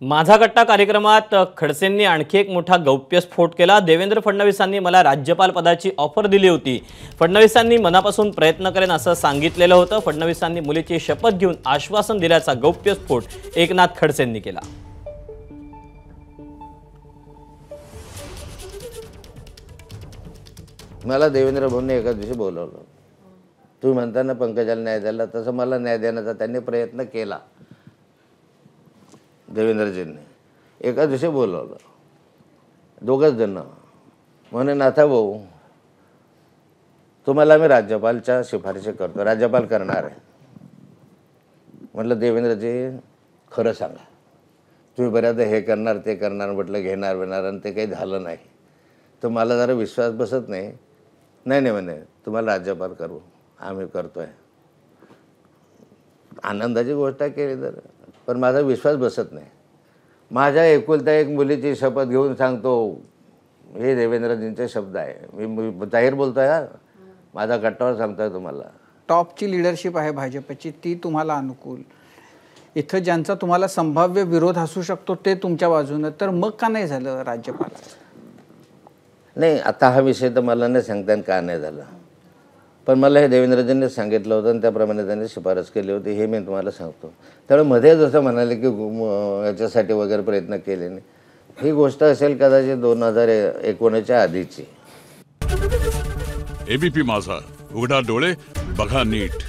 माझा गट्टा कार्यक्रमात खडसेंनी आणखी एक मोठा गौप्यस्फोट केला। देवेंद्र फडणवीसांनी मला राज्यपाल पदाची ऑफर दिली होती। फडणवीसांनी मनापासून प्रयत्न करेन असं सांगितलेलं होतं। फडणवीसांनी मुलीची शपथ घेऊन आश्वासन दिल्याचा गौप्यस्फोट एकनाथ खडसेंनी केला। मला देवेंद्र भाऊंनी एका दिवशी बोलवलं। तुम्ही म्हणताना पंकजाला न्याय द्यायला, तसं मला न्याय देण्याचा त्यांनी प्रयत्न केला। देवेंद्रजींनी एका दिवशी बोलवलं, दोघंच जण म्हणे नाथा भाऊ तुम्हाला मी राज्यपालच्या शिफारशी करतो, राज्यपाल करणार आहे। म्हटलं देवेंद्रजी खरं सांगा, तुम्ही बऱ्याचदा हे करणार ते करणार म्हटलं, घेणार बिणार, आणि ते काही झालं नाही। तर मला जरा विश्वास बसत नाही। नाही म्हणे तुम्हाला राज्यपाल करू, आम्ही करतोय। आनंदाची गोष्ट केली तर, पण माझा विश्वास बसत नाही। माझ्या एकुलता एक मुलीची शपथ घेऊन सांगतो, हे देवेंद्रजींचे शब्द आहे। मी जाहीर बोलतोय, हा माझा गट्टावर सांगतोय तुम्हाला। टॉपची लीडरशिप आहे भाजपची, ती तुम्हाला अनुकूल, इथं ज्यांचा तुम्हाला संभाव्य विरोध असू शकतो ते तुमच्या बाजूने, तर मग का नाही झालं राज्यपालाचं? नाही, आता हा विषय तर मला नाही सांगता येईल का नाही झाला, पण मला हे देवेंद्रजींनी सांगितलं होतं आणि त्याप्रमाणे त्यांनी शिफारस केली होती, हे मी तुम्हाला सांगतो। त्यामुळे मध्ये जसं म्हणाले की याच्यासाठी वगैरे प्रयत्न केले नाही, ही गोष्ट असेल कदाचित 2019च्या आधीची। एबीपी माझा, उघडा डोळे बघा नीट।